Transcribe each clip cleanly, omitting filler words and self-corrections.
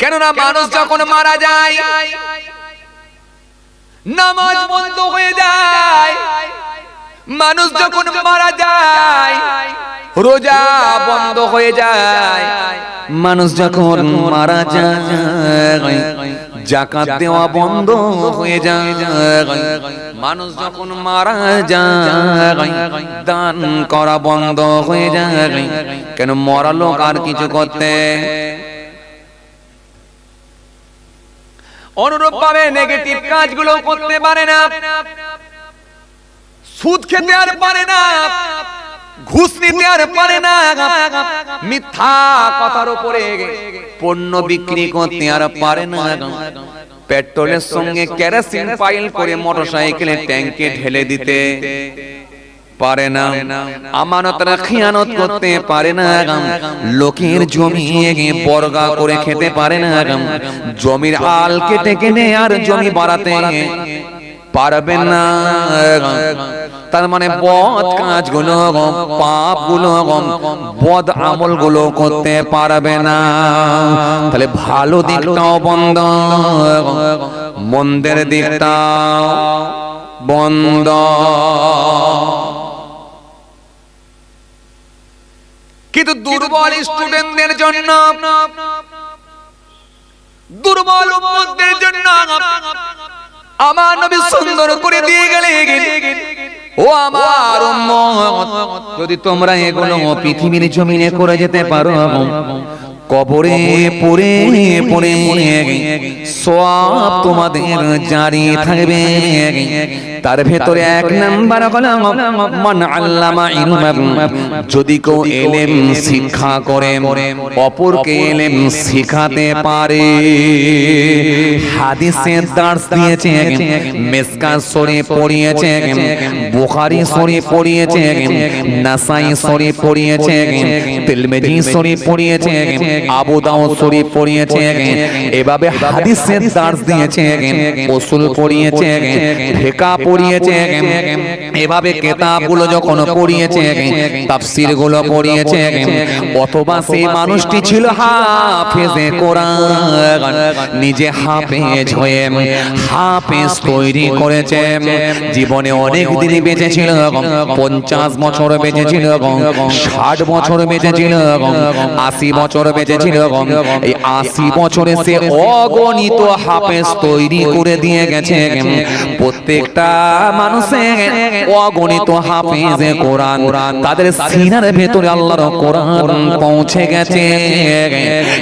কেননা মানুষ যখন মারা যায় নামাজ বন্ধ হয়ে যায়, মানুষ যখন মারা যায় রোজা বন্ধ হয়ে যায়, মানুষ যখন মারা যায় যাকাত দেওয়া বন্ধ হয়ে যায়, মানুষ যখন মারা যায় দান করা বন্ধ হয়ে যায়। কেন? মরা লোক আর কিছু করতে অনুরূপ ভাবে নেগেটিভ কাজগুলো করতে পারে না, সুদ খেতে আর পারে না, ঘুষ নিতে আর পারে না, মিথ্যা কথার উপরে পণ্য বিক্রি করতে আর পারে না, পেট্রোলের সঙ্গে কেরোসিন পাইল করে মোটরসাইকেলে ট্যাঙ্কে ঢেলে দিতে পারে না, আমানতের খিয়ানত করতে পারে না, লোকের জমি বর্গা করে খেতে পারে না, জমির আল কেটে কেনে আর জমি বাড়াতে পারবে না। তার মানে বদ কাজগুলো, পাপগুলো, বদ আমলগুলো করতে পারবে না। তাহলে ভালো দিকটাও বন্ধ, মন্দের দিকটাও বন্ধ। কিন্তু দুর্বল স্টুডেন্টদের জন্য, দুর্বল উম্মতদের জন্য আমার নবী সুন্দর করে দিয়ে গেলেন, ও আমার উম্মত, যদি তোমরা এগুলো পৃথিবীর জমিনে করে যেতে পারো, কবরে পড়ে পড়ে সওয়াব তোমাদের জারি থাকবে। তার ভেতরে এক নাম্বার হলো মান আল্লামা ইলমান, যদি কেউ ইলম শিক্ষা করে অপরকে ইলম শিখাতে পারে। হাদিসে দার্স দিয়েছে, মিসকাত শরীফ পড়িয়েছে, বুখারী শরীফ পড়িয়েছে, নাসাই শরীফ পড়িয়েছে, তিরমিজি শরীফ পড়িয়েছে, আবু দাউদ শরীফ পড়িয়েছে। এভাবে হাদিসের দার্স দিয়েছে, উসুল পড়িয়েছে, ফিকহ পড়িয়েছে। এভাবে কিতাবগুলো যখন পড়িয়েছে, তাফসীরগুলো পড়িয়েছে, অথবা সেই মানুষটি ছিল হাফেজে কোরআন, নিজে হাফেজ হয়ে হাফেজ তৈরি করেছে। জীবনে অনেক দিন বেঁচে ছিল, 50 বছর বেঁচে ছিল, 60 বছর বেঁচে ছিল, 80 বছর বেঁচে ছিল। এই 80 বছরে সে অগণিত হাফেজ তৈরি করে দিয়ে গেছে। প্রত্যেকটা মানুষের অগণিত হাফেজে কোরআন, তাদের সিনার ভেতরে আল্লাহর কোরআন পৌঁছে গেছে।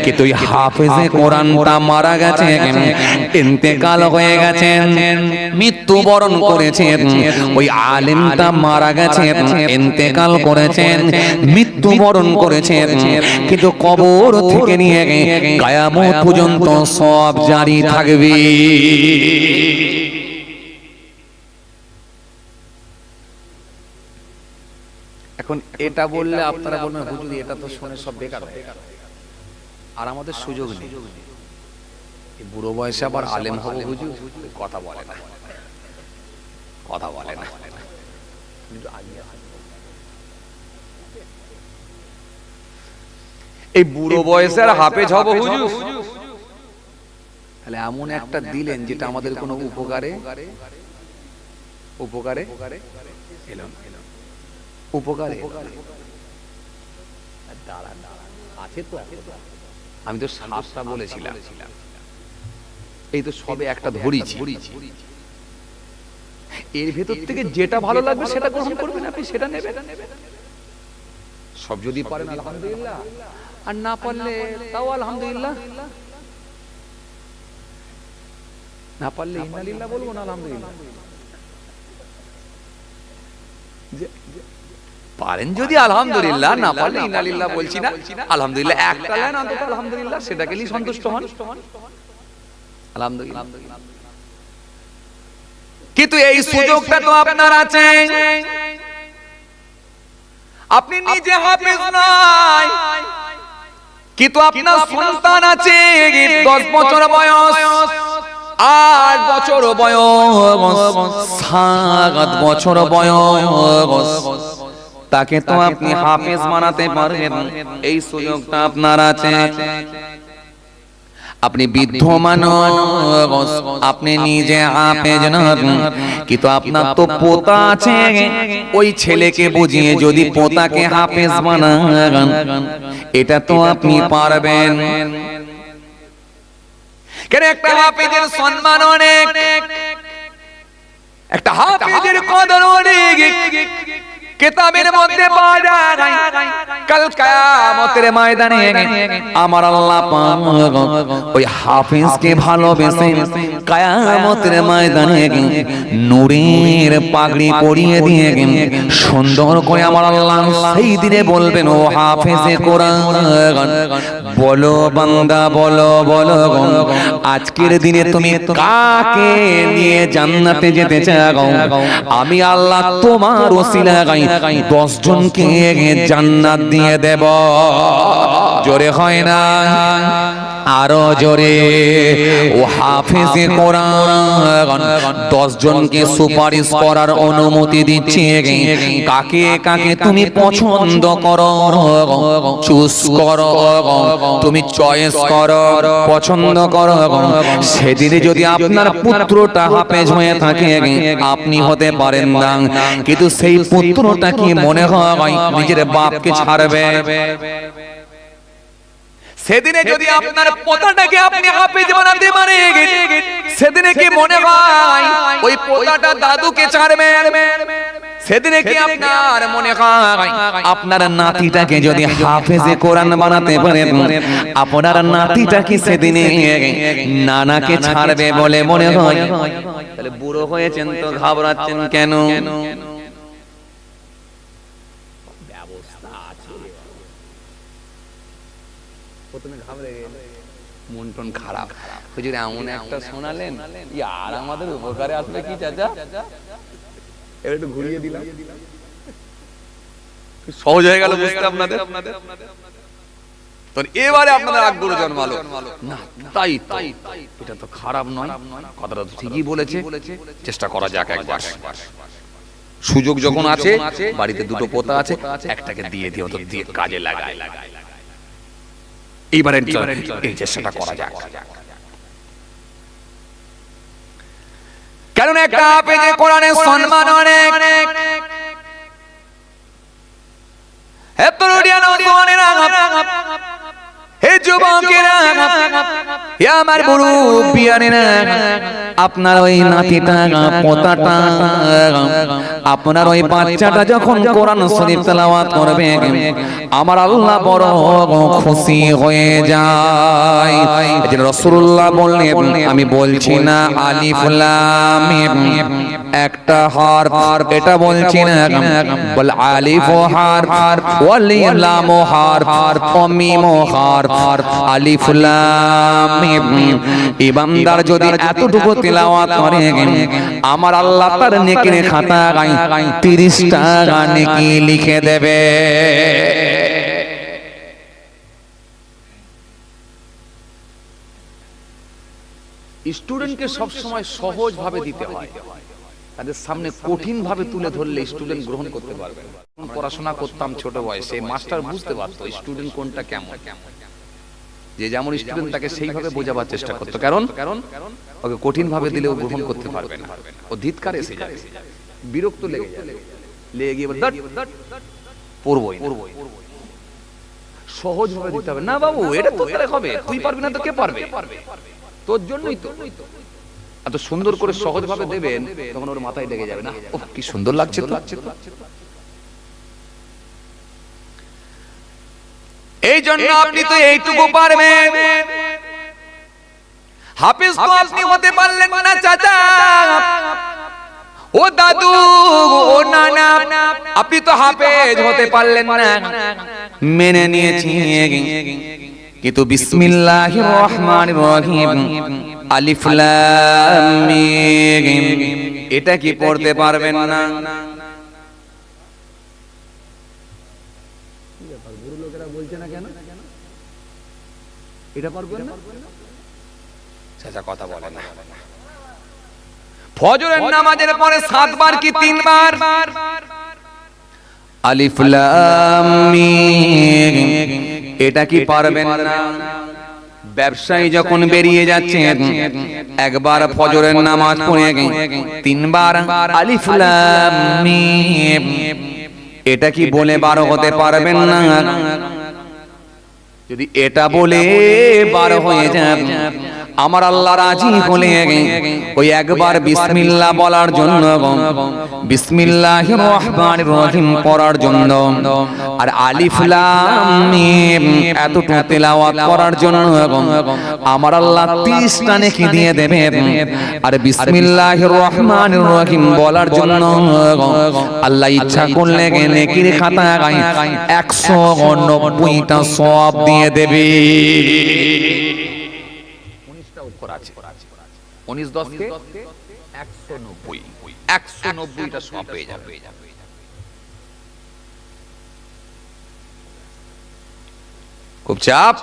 কিন্তু এই হাফেজে কোরআনটা মারা গেছে, ইন্তেকাল হয়ে গেছে, মৃত্যুবরণ করেছেন। ওই আলেমটা মারা গেছে, ইন্তেকাল করেছেন, মৃত্যুবরণ করেছেন, কিন্তু কবর থেকে নিয়ে কিয়ামত পর্যন্ত সব জারি থাকবে। এখন এটা বললে আপনারা বলবেন হুজুর এটা তো শুনে সব বেকার হয়ে গেল, আর আমাদের সুযোগ নেই। বুড়ো বয়সে আবার আলেম হবো হুজুর, কথা বলে না, কথা বলে না। এই বুড়ো বয়সে আর হাফেজ হবো হুজুর, তাহলে এমন একটা দিলেন যেটা আমাদের কোনো উপকারে উপকারে এলাম, উপকারে আছে তো। আমি তো 7টা বলেছিলাম, এই তো সবে একটা ধরেছি। এর ভেতর থেকে যেটা ভালো লাগবে সেটা গ্রহণ করবেন, আপনি সেটা নেবেন। সব যদি পারেন আলহামদুলিল্লাহ, আর না পারলে তাও আলহামদুলিল্লাহ, না পারলে ইন্নালিল্লাহ বলবো না আলহামদুলিল্লাহ। পারেন যদি আলহামদুলিল্লাহ, না পারলে ইন্নালিল্লাহ বলছি না, আলহামদুলিল্লাহ। একটা লাইন অন্তত আলহামদুলিল্লাহ, সেটাকে নিয়ে সন্তুষ্ট হন, আলহামদুলিল্লাহ। কিন্তু এই সুযোগটা তো আপনার আছে। আপনি নিজে হাফেজ নয়, কিন্তু আপনার সন্তান আছে, 10 বছর বয়স, 8 বছর বয়স, 7 বছর বয়স, তাকে তো আপনি হাফেজ বানাতে পারবেন। এই সুযোগটা আপনার আছে। আপনি বৃদ্ধ মানুষ, আপনি নিজে হাফেজ না, কিন্তু আপনার তো পোতা আছে, ওই ছেলেকে বুঝিয়ে যদি পোতাকে হাফেজ বানান, এটা তো আপনি পারবেন। কেন একটা হাফেজের সম্মান অনেক, একটা হাফেজের কদর অনেক। কিতাবের মধ্যে পাওয়া যায় কাল কিয়ামতের ময়দানে আমার আল্লাহ পাক ওই হাফেজকে ভালোবেসে কিয়ামতের ময়দানে নূরের পাগড়ি পরিয়ে দিয়ে সুন্দর করে আমার আল্লাহ সেই দিনে বলবেন, ও হাফেজে কোরআন বলো বান্দা বলো বলো, আজকের দিনে তুমি কাকে নিয়ে জান্নাতে যেতে চাও? আমি আল্লাহ তোমার ওসিলায় 10 জনকে জান্নাত দিয়ে দেব। জোরে হয় না, আরো জোরে। ও হাফেজে কোরআন 10 জনকে সুপারিশ করার অনুমতি দিচ্ছে। কাকে কাকে তুমি পছন্দ করো, চুজ করো, তুমি চয়েস করো, পছন্দ করো। সেদিনে যদি আপনার পুত্রটা হাফেজ হয়ে থাকে, আপনি হতে পারেন না, কিন্তু সেই পুত্রটা কি মনে হয় নিজের বাপকে ছাড়বে? সেদিনে যদি আপনার পোতাটাকে আপনি হাফেজ বানাতে পারেন, সেদিনে কি মনে হয় ওই পোতাটা দাদুকে ছাড়বে? সেদিনে কি আপনার মনে হয় আপনার নাতিটাকে যদি হাফেজে কোরআন বানাতে পারেন, আপনার নাতিটা কি সেদিনে নানাকে ছাড়বে বলে মনে হয়? তাহলে বুড়ো হয়েছেন তো ঘাবড়াচ্ছেন কেন? প্রথমে ঘাবড়ে মন টন খারাপ, হুজুর এমন একটা শোনালেন, আর আমাদের উপকারে আসবে কি চাচা? এবার একটু ঘুরিয়ে দিলাম, সহজ হয়ে গেল বুঝতে আপনাদের। তো এবারে আপনাদের আগ্রহ জন্মালো না, তাই তাই এটা তো খারাপ নয়, কথাটা তো ঠিকই বলেছে, চেষ্টা করা যাক একবার। সুযোগ যখন আছে, বাড়িতে দুটো পোতা আছে, একটাকে দিয়ে দিও, তো দিয়ে কাজে লাগায়। এইবারে এই চেষ্টাটা করা যাক। কারণ একটা হাফেজে কোরআনের সম্মান অনেক। হে তরুণীরা, নওজোয়ানেরা, হে যুবকেরা, হে আমার মুরব্বিয়ানেরা, আপনার ওই নাতিটা পোতাটা, আপনার ওই বাচ্চাটা যখন কোরআন শরীফ তেলাওয়াত করবে, আমার আল্লাহ বড় খুশি হয়ে যায়। এই রাসূলুল্লাহ বললেন, আমি বলছি না আলিফ লাম মিম একটা হরফ, এটা বলছি না, বল আলিফ হরফ, ওয়াল লাম হরফ, ও মিম হরফ, আলিফ লাম মিম। ইমানদার যদি এতটুকু তেলাওয়াত করে, আমার আল্লাহ তার নেকির খাতায় 30 টা নেকি লিখে দেবে। স্টুডেন্টকে সব সময় সহজ ভাবে দিতে হয়, তাদের সামনে কঠিন ভাবে তুলে ধরলে স্টুডেন্ট গ্রহণ করতে পারবে। পড়াশোনা করতাম ছোট বয়সে, মাস্টার বুঝতে পারতো স্টুডেন্ট কোনটা কেমন, যে যেমন স্টুডেন্ট তাকে সেইভাবে বোঝাবার চেষ্টা করতো। কারণ ওকে কঠিন ভাবে দিলেও গ্রহণ করতে পারবে না, ও ধিৎকার এসে যাবে, বিরক্ত লেগে যাবে, লেগে গিয়ে পড়বই। সহজ ভাবে দিতে হবে, না বাবু এটা তো তাহলে হবে, তুই পারবি না তো কে পারবে, তোর জন্যই তো। এত সুন্দর করে সহজ ভাবে দেবেন, তখন ওর মাথায় লেগে যাবে, না ও কি সুন্দর লাগছে তো। এই জন্য আপনি তো এইটুকু পারবেন, হাফেজ তো আপনি হতে পারলেন না চাচা, ও দাদু, ও নানা, আপনি তো হাফেজ হতে পারলেন না, মেনে নিয়েছি। কিন্তু বিসমিল্লাহির রহমানির রহিম আলিফ লাম মিম এটা কি পড়তে পারবেন না? গুরু লোকেরা বলছে না কেন এটা পারবেন না? চাচা কথা বলে না। ফজরের নামাজের পরে 7 বার কি 3 বার আলিফ লাম মিম এটা কি পারবেন না? ব্যবসায়ী যখন বেরিয়ে যাচ্ছে একবার ফজরের নামাজ পড়ে তিনবার আলিফ লাম মিম এটা কি বলে 12 হতে পারবেন না? যদি এটা বলে 12 হয়ে যায় আমার আল্লাহ রাজি হলে ওই একবার বিসমিল্লাহ বলার জন্য বিসমিল্লাহির রহমানির রহিম পড়ার জন্য আর আলিফ লাম মিম এতটুকু তেলাওয়াত করার জন্য আমার আল্লাহ 30টা নেকি দিয়ে দেবে। আর বিসমিল্লাহির রহমানির রহিম বলার জন্য আল্লাহ ইচ্ছা করলে নেকির খাতায় 190টা সওয়াব দিয়ে দেবে। 19 10 কে 190টা সওয়াব পেয়ে যাবে। খুব চাপ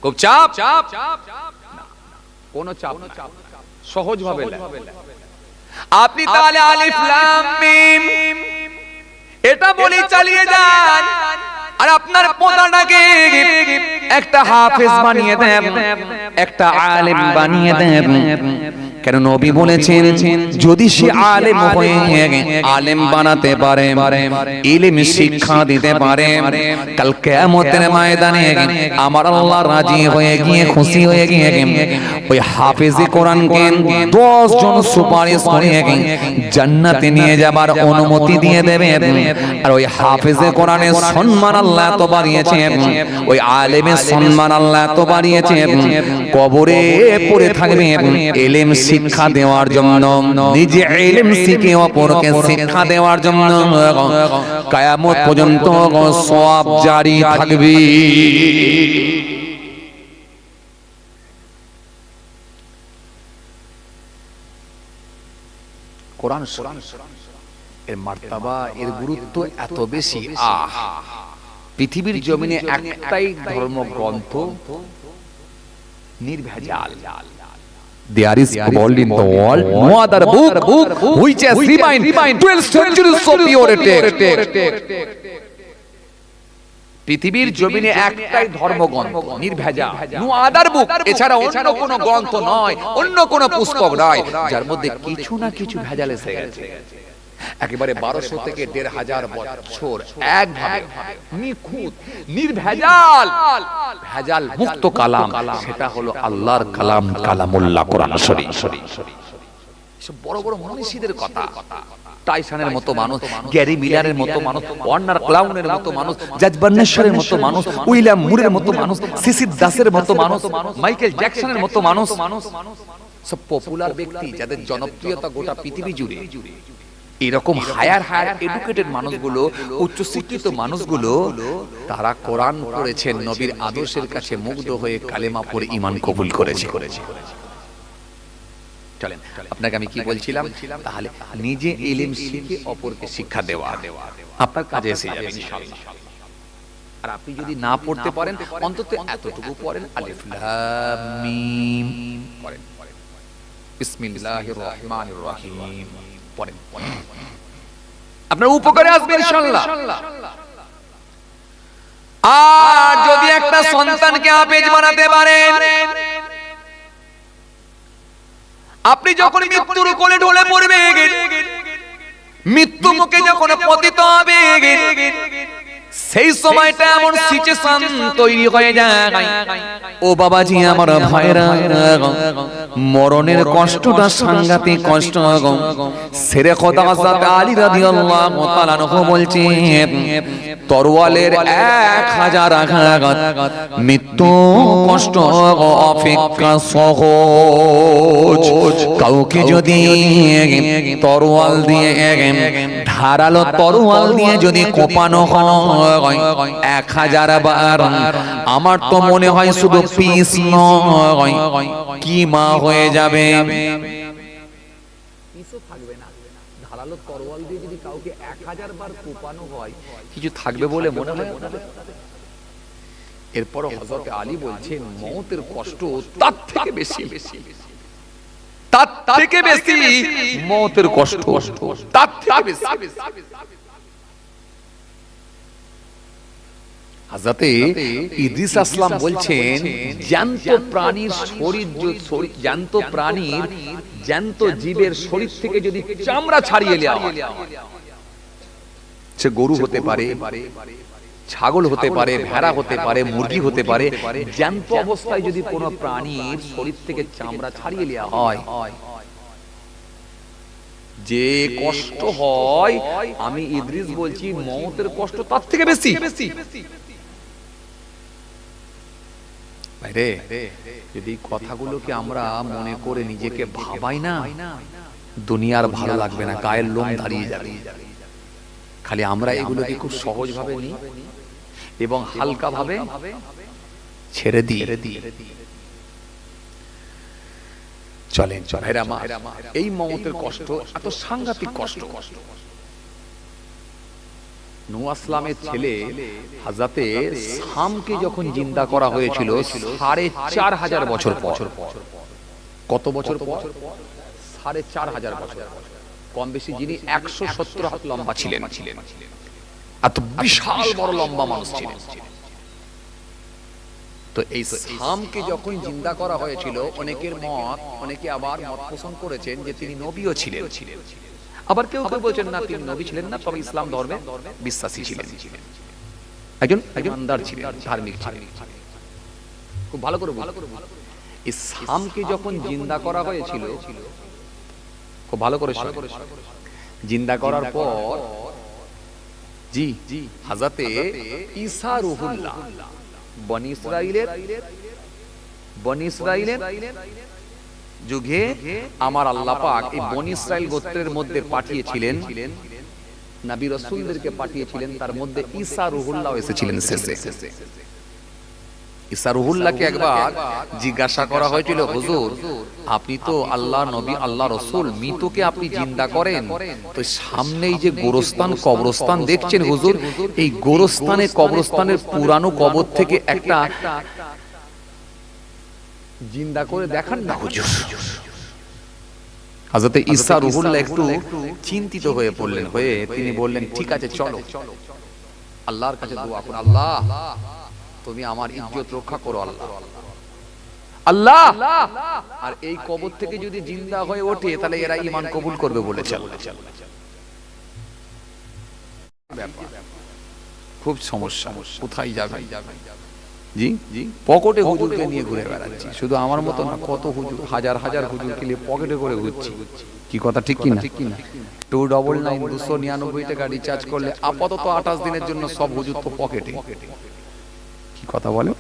খুব চাপ কোন চাপ সহজ ভাবে আপনি তাহলে আলিফ লাম মিম এটা বলে চালিয়ে যান আর আপনার পোতাটাকে একটা হাফেজ বানিয়ে দেন, একটা আলেম বানিয়ে দেন। কেন নবী বলেছেন যদি সে আলেম হয়ে আলেম বানাতে পারে, ইলম শিক্ষা দিতে পারে, কাল কিয়ামতের ময়দানে আমার আল্লাহ রাজি হয়ে গিয়ে খুশি হয়ে গিয়ে ওই হাফেজে কোরআনকে 10 জন সুপারিশ করে জান্নাতে নিয়ে যাবার অনুমতি দিয়ে দেবে। আর ওই হাফেজে কোরআনের সম্মান আল্লাহ তো বাড়িয়েছেন, ওই আলেমের সম্মান আল্লাহ তো বাড়িয়েছেন, কবরে পড়ে থাকবে ইলম শিক্ষা দেওয়ার জন্য, নিজে ইলম শিখে অপরকে শিক্ষা দেওয়ার জন্য কিয়ামত পর্যন্ত সওয়াব জারি থাকবে। কোরআন এর মার্তাবা এর গুরুত্ব এত বেশি। পৃথিবীর জমিনে একটাই ধর্মগ্রন্থ নির্ভেজাল। There is world in the world, no other book which has remained 12 centuries of purity. পৃথিবীর জমিনে একটাই ধর্মগ্রন্থ নির্ভেজাল, no other book, এছাড়া অন্য কোনো গ্রন্থ নয়, অন্য কোনো পুস্তক নয় যার মধ্যে কিছু না কিছু ভেজাল এসে গেছে। একেবারে 1200 থেকে 1500 বছর একভাবে নিখুঁত নির্ভেজাল ভেজাল মুক্ত কালাম, সেটা হলো আল্লাহর কালাম, কালামুল্লাহ কোরআন শরীফ। সব বড় বড় মনীষীদের কথা, টাইসনের মতো মানুষ, গ্যারি মিলারের মতো মানুষ, ওয়ার্নার ক্লাউনের মতো মানুষ, জাজ বার্নেশ্বরের মতো মানুষ, উইলিয়াম মুরের মতো মানুষ, সিসি দাসের মতো মানুষ, মাইকেল জ্যাকসনের মতো মানুষ, সব পপুলার ব্যক্তি যাদের জনপ্রিয়তা গোটা পৃথিবী জুড়ে। এরকম হায়ার এডুকেটেড মানুষগুলো, উচ্চ শিক্ষিত মানুষগুলো, তারা কোরআন পড়েছেন, নবীর আদর্শের কাছে মুগ্ধ হয়ে কালেমা পড়ে ঈমান কবুল করেছে। চলেন, আপনাকে আমি কি বলছিলাম, তাহলে নিজে ইলম শিখে অপরকে শিক্ষা দেওয়া আপনার কাজে এসে যাবে ইনশাআল্লাহ। আর আপনি যদি না পড়তে পারেন অন্তত এতটুকু পড়েন, আলিফ লাম মিম পড়েন, বিসমিল্লাহির রহমানির রহিম পড়েন, আপনার উপকারে আসবে ইনশাআল্লাহ। আর যদি একটা সন্তানকে হাফেজ বানাতে পারেন, আপনি যখন মৃত্যুর কোলে ঢলে পড়বে, মৃত্যু মুখে যখন পতিত হবে, সেই সময়টা এমন সিচুয়েশন তৈরি হয়ে যায়, ও বাবাজি আমার ভাইরা, মরণের কষ্টটা সাংঘাতিক কষ্ট। সেরে খোদা হযরত আলী রাদিয়াল্লাহু তাআলা আনহু বলছেন, তরওয়ালের 1000 আঘাত মৃত্যু কষ্ট অপেক্ষা সহজ। কাউকে যদি তরোয়াল দিয়ে, ধারালো তরোয়াল দিয়ে যদি কোপানো হয় 1000 বার, আমার তো মনে হয় শুধু পিস নয়, কি মা হয়ে যাবে, পিসও থাকবে না। ধারালো তরোয়াল দিয়ে যদি কাউকে 1000 বার কোপানো হয়, কিছু থাকবে বলে মনে হয়? এরপর হযরত আলী বলছেন, মওতের কষ্ট তার থেকে বেশি, তার থেকে বেশি মওতের কষ্ট, তার থেকে বেশি। হযরতে ইদ্রিস আসলাম বলছেন জ্যান্ত প্রাণীর শরীর, জ্যান্ত প্রাণীর, জ্যান্ত জীবের শরীর থেকে যদি চামড়া ছাড়িয়ে নেওয়া হয়, সে গরু হতে পারে, ছাগল হতে পারে, ভেড়া হতে পারে, মুরগি হতে পারে, জ্যান্ত অবস্থায় যদি কোনো প্রাণীর শরীর থেকে চামড়া ছাড়িয়ে নেওয়া হয়, যে কষ্ট হয়, আমি ইদ্রিস বলছি মওতের কষ্ট তার থেকে বেশি। ভাইরে, যদি কথাগুলোকে আমরা মনে করে নিজেকে ভাবাই না, দুনিয়ার ভালো লাগবে না, গায়ের লোম দাঁড়িয়ে যাবে। খালি আমরা এগুলোকে খুব সহজ ভাবে নিই এবং হালকা ভাবে ছেড়ে দিই। চলেন ভাইরা মা, এই মওতের কষ্ট এত সাংঘাতিক কষ্ট। নূহ আসলামের ছেলে হযরতে শামকে যখন জিন্দা করা হয়েছিল ৪৫০০ বছর পর, কত বছর পর? ৪৫০০ বছর। কম বেশি যিনি ১৭০ হাত লম্বা ছিলেন, এত বিশাল বড় লম্বা মানুষ ছিলেন। তো এই শামকে যখন জিন্দা করা হয়েছিল, অনেকের মত, অনেকে আবার মত পোষণ করেছেন যে তিনি নবীও ছিলেন, আবার কেউ কেউ বলছেন না তিনি নবী ছিলেন না, তবে ইসলাম ধর্মে বিশ্বাসী ছিলেন, একজন ইমানদার ছিলেন, ধার্মিক ছিলেন। খুব ভালো করে এই শামকে যখন জিন্দা করা হয়েছিল, খুব ভালো করে জিন্দা করার পর জি হযরতে ঈসা রূহুল্লাহ বনি ইসরাইলের যুগে আমার আল্লাহ পাক এই বনি ইসরাইল গোত্রের মধ্যে পাঠিয়েছিলেন, নবী রাসূলদেরকে পাঠিয়েছিলেন, তার মধ্যে ঈসা রূহুল্লাহ এসেছিলেন শেষে। ঈসা রূহুল্লাহকে একবার জিজ্ঞাসা করা হয়েছিল, হুজুর আপনি তো আল্লাহ নবী, আল্লাহ রাসূল, মৃতকে আপনি জিন্দা করেন, তো সামনেই যে গোরস্থান, কবরস্থান দেখছেন হুজুর, এই গোরস্থানে, কবরস্থানের পুরানো কবর থেকে একটা জিন্দা করে দেখান না হুজুর। হযরত ঈসা রূহুল্লাহ একটু চিন্তিত হয়ে পড়লেন, হয়ে তিনি বললেন, ঠিক আছে চলো, আল্লাহর কাছে দোয়া করো, আল্লাহ তুমি আমার ইজ্জত রক্ষা করো আল্লাহ, আর এই কবর থেকে যদি জিন্দা হয়ে ওঠে তাহলে এরা ঈমান কবুল করবে বলেছে। খুব সমস্যা, কোথায় যাবে? জি পকেটে হুজুরকে নিয়ে ঘুরে বেড়াচ্ছি, শুধু আমার মতো না, কত হুজুর, হাজার হাজার হুজুরকে নিয়ে পকেটে করে ঘুরছি। কি কথা ঠিক কি না? 299 299 টাকা রিচার্জ করলে আপাতত 28 দিনের জন্য সব হুজুর তো পকেটে। কি কথা বলে?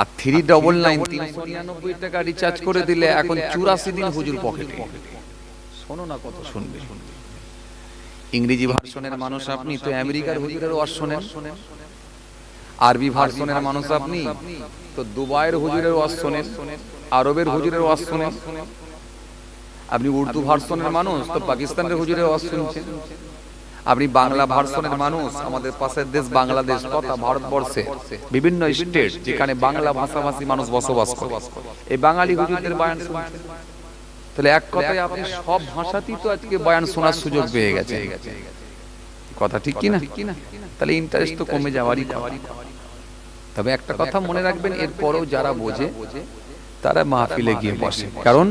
আর 399 399 টাকা রিচার্জ করে দিলে এখন 84 দিন হুজুর পকেটে। শোনো না, কত শুনবে। ইংরেজি ভার্সনের মানুষ আপনি, তো আমেরিকার হুজুরের ওয়াজ শোনেন। আরবি ভার্সনের মানুষ আপনি, তো দুবাইয়ের হুজুরের ওয়াজ শোনেন, আরবের হুজুরের ওয়াজ শোনেন। আপনি উর্দু ভার্সনের মানুষ, তো পাকিস্তানের হুজুরের ওয়াজ শুনছেন। আপনি বাংলা ভার্সনের মানুষ, আমাদের পাশের দেশ বাংলাদেশ তথা ভারতবর্ষে বিভিন্ন স্টেট যেখানে বাংলা ভাষাভাষী মানুষ বসবাস করে, এই বাঙালি হুজুরদের বয়ান শুনছেন। তাহলে এক কথায় আপনি সব ভাষাতেই তো আজকে বয়ান শোনার সুযোগ পেয়ে গেছে। কথা ঠিক কি না? তাহলে ইন্টারেস্ট তো কমে যাওয়ারই কথা। তবে একটা কথা মনে রাখবেন, এরপরেও যারা বোঝে তারা মাহফিলে গিয়ে বসে, কারণ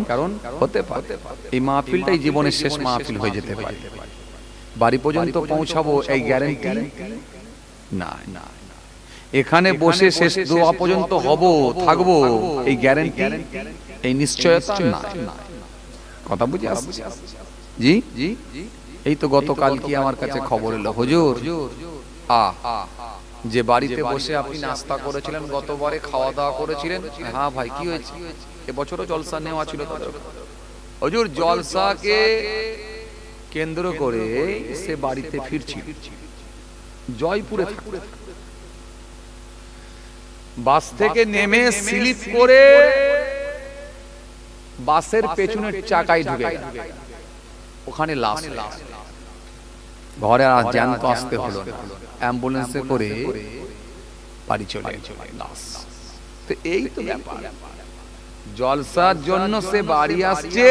হতে পারে এই মাহফিলটাই জীবনের শেষ মাহফিল হয়ে যেতে পারে। বাড়ি পর্যন্ত পৌঁছাবো এই গ্যারান্টি না, এখানে বসে শেষ দোয়া পর্যন্ত হব, থাকবো, এই গ্যারান্টি, এই নিশ্চয়তা না। কথা বুঝে আসছে? জি এই তো গতকাল কি আমার কাছে খবর এলো, হুজুর যে বাড়িতে বসে আপনি নাস্তা করেছিলেন, গতবারে খাওয়া দাওয়া করেছিলেন, হ্যাঁ ভাই কি হয়েছে, এবছরও জলসা নেওয়া ছিল হুজুর, জলসাকে কেন্দ্র করে সে বাড়িতে ফিরছিল, জয়পুরে বাস থেকে নেমে স্লিপ করে বাসের পেছনের চাকায় ঢুকে গেল, ওখানে লাশ। ঘরে আর জ্যান্ত আসতে হলো, অ্যাম্বুলেন্সে করে বাড়ি চলে লাশ। তো এই তো ব্যাপার, জলসার জন্য সে বাড়ি আসছে,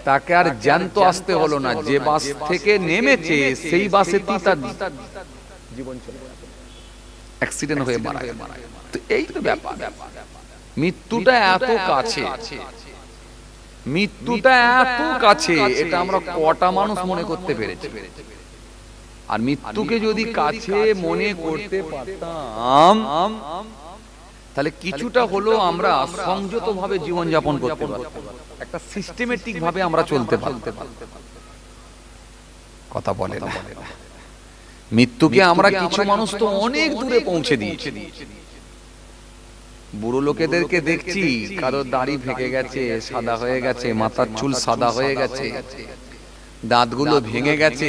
তাকে আর জ্যান্ত আসতে হলো না, যে বাস থেকে নেমেছে সেই বাসে তার জীবন চলে যাবে, অ্যাক্সিডেন্ট হয়ে মারা গেল। তো এই তো ব্যাপার, মৃত্যুটা এত কাছে, মৃত্যুটা এত কাছে, এটা আমরা কটা মানুষ মনে করতে পেরেছি? আর মৃত্যুকে যদি কাছে মনে করতে পারতাম তাহলে কিছুটা হলো আমরা সংযত ভাবে জীবন যাপন করতে পারতাম, একটা সিস্টেমেটিক ভাবে আমরা চলতে পারতাম। কথা বলে না, মৃত্যুকে আমরা কিছু মানুষ তো অনেক দূরে পৌঁছে দিয়েছি। বুড়ো লোকেদেরকে দেখছি কারোর দাড়ি ভেঙে গেছে, সাদা হয়ে গেছে, মাথার চুল সাদা হয়ে গেছে, দাঁতগুলো ভেঙে গেছে,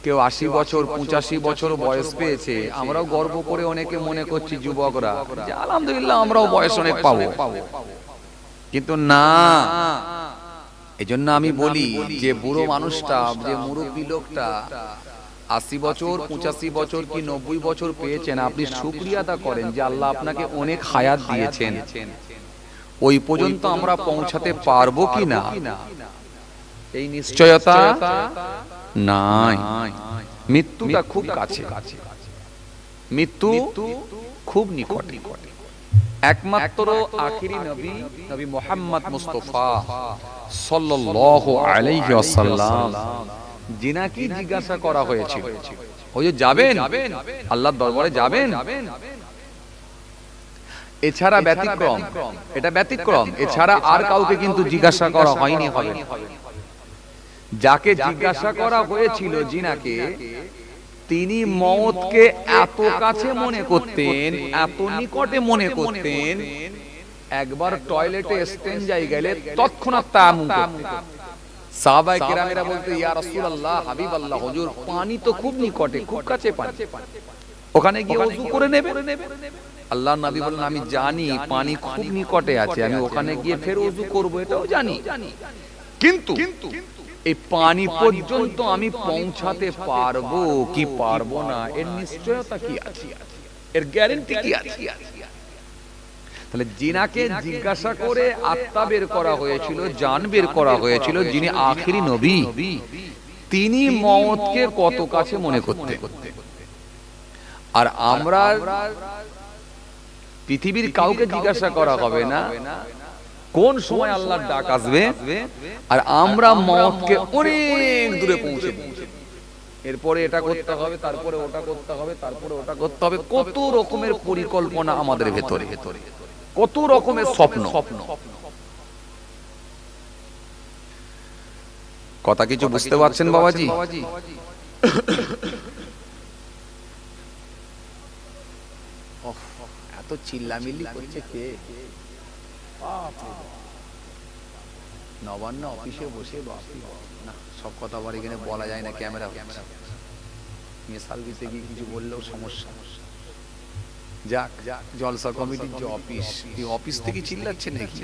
কেউ 80 বছর 85 বছর বয়স পেয়েছে। আমরাও গর্ব করে অনেকে মনে করছি যুবকরা যে আলহামদুলিল্লাহ আমরাও বয়স অনেক পাবো, কিন্তু না। এজন্য আমি বলি যে বুড়ো মানুষটা, যে মুরব্বী লোকটা 80 বছর 85 বছর কি 90 বছর পেয়েছেন, আপনি শুকরিয়া আদা করেন যে আল্লাহ আপনাকে অনেক হায়াত দিয়েছেন। ওই পর্যন্ত আমরা পৌঁছাতে পারবো কি না এই নিশ্চয়তা নাই। মৃত্যুটা খুব কাছে, মৃত্যু খুব নিকটে। একমাত্র আখিরি নবী, নবী মুহাম্মদ মুস্তাফা সাল্লাল্লাহু আলাইহি ওয়াসাল্লাম, যিনাকে জিজ্ঞাসা করা হয়েছিল ওই যে যাবেন আল্লাহর দরবারে যাবেন, এছাড়া ব্যতিক্রম, এটা ব্যতিক্রম, এছাড়া আর কাউকে কিন্তু জিজ্ঞাসা করা হয়নি। হবে যাকে জিজ্ঞাসা করা হয়েছিল, জিনাকে, তিনি মওতকে এত কাছে মনে করতেন, এত নিকটে মনে করতেন, একবার টয়লেটে স্টেঞ্জায় গেলে তৎক্ষণাৎ তায়াম্মুম করতেন। সাহাবায়ে কেরামেরা বলতে, ইয়া রাসূলুল্লাহ, হাবিবাল্লাহ, হুজুর পানি তো খুব নিকটে, খুব কাছে পানি, ওখানে গিয়ে ওযু করে নেবে। আল্লাহর নবী বলেন, আমি জানি পানি খুব নিকটে আছে, আমি ওখানে গিয়ে ফের ওযু করব, এটাও জানি, কিন্তু এই পানি পর্যন্ত আমি পৌঁছাতে পারবো কি পারবো না এর নিশ্চয়তা কি আছে, এর গ্যারান্টি কি আছে? তাহলে জিনাকে জিজ্ঞাসা করে আত্মা বের করা হয়েছিল, জান বের করা হয়েছিল, যিনি আখিরি নবী, তিনি মওতকে কত কাছে মনে করতে। আর আমরা পৃথিবীর কাউকে জিজ্ঞাসা করা হবে না কোন সময় আল্লাহর ডাক আসবে, আর আমরা মওতকে অনেক দূরে পৌঁছে দিই। এরপরে এটা করতে হবে, তারপরে ওটা করতে হবে, তারপরে ওটা করতে হবে, কত রকমের পরিকল্পনা আমাদের ভেতরে, কত রকমের স্বপ্ন। কথা কিছু বুঝতে পারছেন বাবাজি? এত চিল্লামিল্লি করছে কে? নবান্ন অফিসে বসে না, সব কথা আবার এখানে বলা যায় না, ক্যামেরা হচ্ছে, মিসাল দিতে গিয়ে কিছু বললেও সমস্যা। যাক, জলসা কমিটির যে অফিস, এই অফিস থেকে চিল্লাচ্ছে নাকি?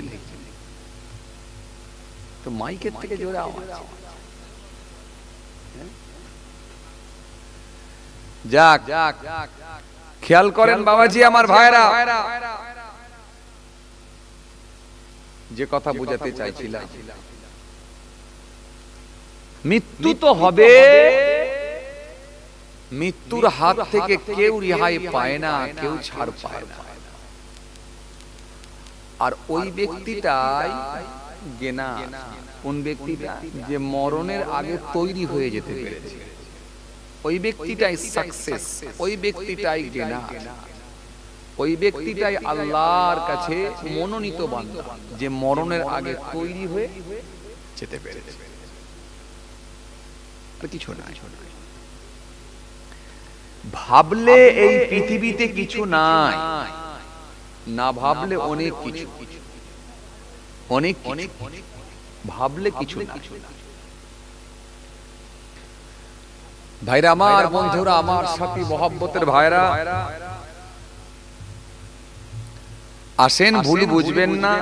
তো মাইকের থেকে জোরে আওয়াজ। যাক, খেয়াল করেন বাবাজি, আমার ভাইরা, যে কথা বোঝাতে চাইছিলাম, মৃত্যু তো হবে, মৃত্যুর হাত থেকে কেউ রেহাই পায় না, কেউ ছাড় পায় না। আর ওই ব্যক্তিটাই গেনা, কোন ব্যক্তিটা? যে মরণের আগে তৈরি হয়ে যেতে পেরেছে, ওই ব্যক্তিটাই সাকসেস, ওই ব্যক্তিটাই গেনা, ওই ব্যক্তিটাই আল্লাহর কাছে মনোনীত বান্দা, যে মরণের আগে তৈরি হয়ে যেতে পেরেছে। কিছু নাই, ভাবলে এই পৃথিবীতে কিছু নাই, না ভাবলে অনেক কিছু, অনেক ভাবলে কিছু নাই। ভাইরা আমার, বন্ধুরা আমার, সাথী মহব্বতের ভাইরা, আসেন, ভুল বুঝবেন না।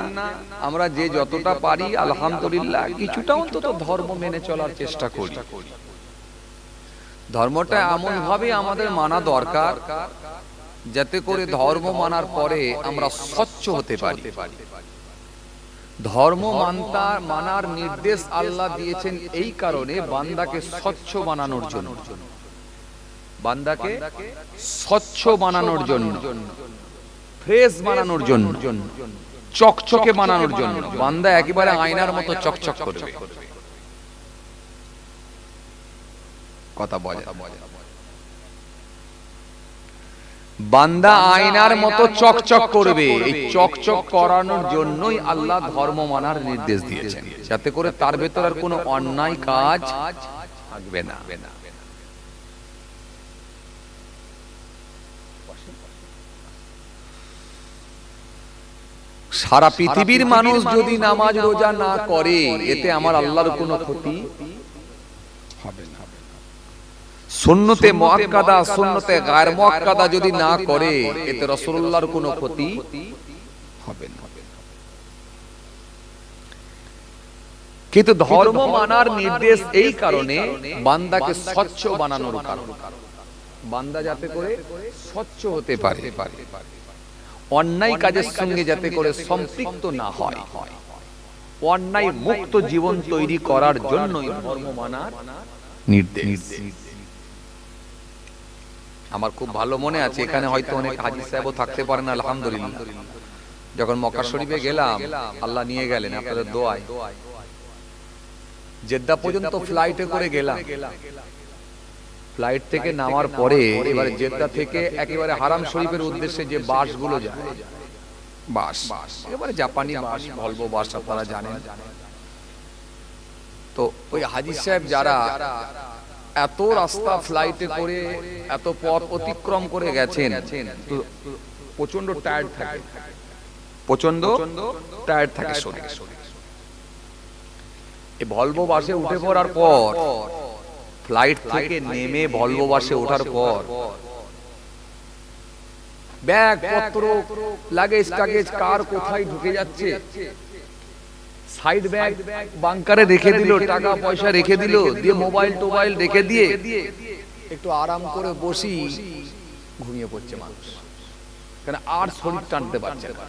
আমরা যে যতটা পারি আলহামদুলিল্লাহ কিছুটা অন্তত ধর্ম মেনে চলার চেষ্টা করি। ধর্মটা এমন ভাবে আমাদের মানা দরকার যাতে করে ধর্ম মানার পরে আমরা স্বচ্ছ হতে পারি। ধর্ম মানার নির্দেশ আল্লাহ দিয়েছেন এই কারণে, বান্দাকে স্বচ্ছ বানানোর জন্য। বান্দাকে স্বচ্ছ বানানোর জন্য, ফ্রেশ বানানোর জন্য, চকচকে বানানোর জন্য। বান্দা একেবারে আয়নার মতো চকচক করবে। কথা বলে, বান্দা আয়নার মতো চকচক করবে। এই চকচক করানোর জন্যই আল্লাহ ধর্ম মানার নির্দেশ দিয়েছেন, যাতে করে তার ভেতর আর কোনো অন্যায় কাজ থাকবে না। সারা পৃথিবীর মানুষ যদি নামাজ রোজা না করে, এতে আমার আল্লাহর কোনো ক্ষতি হবে না। সুন্নতে মুআক্কাদা, সুন্নতে গায়র মুআক্কাদা যদি না করে, এতে রাসূলুল্লাহর কোনো ক্ষতি হবে না। কিন্তু ধর্ম মানার নির্দেশ এই কারণে, বান্দাকে স্বচ্ছ বানানোর কারণে, বান্দা যাতে করে স্বচ্ছ হতে পারে, অন্যায় কাজের সঙ্গে যাতে করে সম্পৃক্ত না হয়, অন্যায় মুক্ত জীবন তৈরি করার জন্যই ধর্ম মানার নির্দেশ। আমার খুব ভালো মনে আছে, এখানে হয়তো অনেক হাজী সাহেবও থাকতে পারেন, আলহামদুলিল্লাহ। যখন মক্কা শরীফে গেলাম, আল্লাহ নিয়ে গেলেন আপনাদের দোয়ায়, জেদ্দা পর্যন্ত ফ্লাইটে করে গেলাম। ফ্লাইট থেকে নামার পরে এবারে জেদ্দা থেকে একেবারে হারাম শরীফের উদ্দেশ্যে যে বাসগুলো যায়, বাস এবারে জাপানি বাস, ভলভো বাস, আপনারা জানেন। তো ওই হাজী সাহেব যারা এত রাস্তা ফ্লাইটে করে এত পথ অতিক্রম করে গেছেন, তো প্রচন্ড টায়ার্ড থাকে, প্রচন্ড টায়ার্ড থাকে শরীর। এই ভলভো বাসে উঠে পড়ার পর, ফ্লাইট থেকে নেমে ভলভো বাসে ওঠার পর, ব্যাগ পত্র, লাগেজ টাগেজ কার কোথায় ঢুকে যাচ্ছে, সাইড ব্যাগ বাংকারে রেখে দিল, টাকা পয়সা রেখে দিল, দিয়ে মোবাইল টোবাইল রেখে দিয়ে একটু আরাম করে বসি, ঘুমিয়ে পড়ছে মানুষ, কারণ আর শরীর টানতে পারছে না।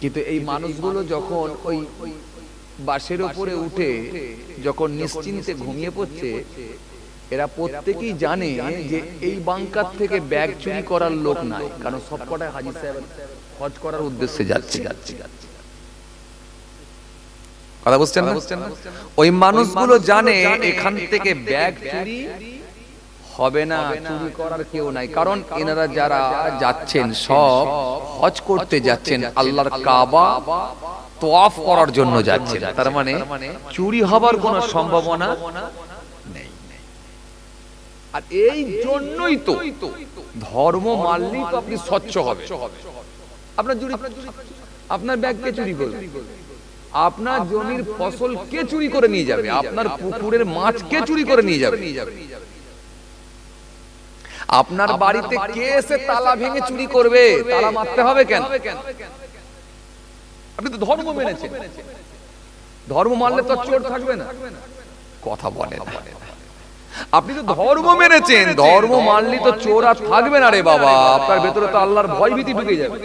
কিন্তু এই মানুষগুলো যখন ওই বাসের উপরে উঠে যখন নিশ্চিন্তে ঘুমিয়ে পড়ছে, এরা প্রত্যেকেই জানে যে এই বাংকার থেকে ব্যাগ চুরি করার লোক নাই, কারণ সবকটাই হাজী সাহেব হজ করার উদ্দেশ্যে যাচ্ছে। কথা বুঝছেন না? ওই মানুষগুলো জানে এখান থেকে ব্যাগ চুরি হবে না, চুরি করার কেউ নাই, কারণ এনারা যারা যাচ্ছেন সব হজ করতে যাচ্ছেন, আল্লাহর কাবা তওয়াফ করার জন্য যাচ্ছেন। তার মানে চুরি হবার কোনো সম্ভাবনা নেই। আর এই জন্যই তো ধর্ম মানলেই তো আপনি স্বচ্ছ হবে। আপনার চুরি, আপনার ব্যাগ কে চুরি করবে? আপনার জমির ফসল কে চুরি করে নিয়ে যাবে? আপনার পুকুরের মাছ কে চুরি করে নিয়ে যাবে? আপনার বাড়িতে কে এসে তালা ভেঙে চুরি করবে? তালা মারতে হবে কেন? আপনি তো ধর্ম মেনেছেন, ধর্ম মানলে তো চোর থাকবে না। কথা বলে না, আপনি তো ধর্ম মেনেছেন, ধর্ম মানলে তো চোর আর থাকবে না রে বাবা। আপনার ভেতরে তো আল্লাহর ভয় ভীতি ঢুকে যাবে।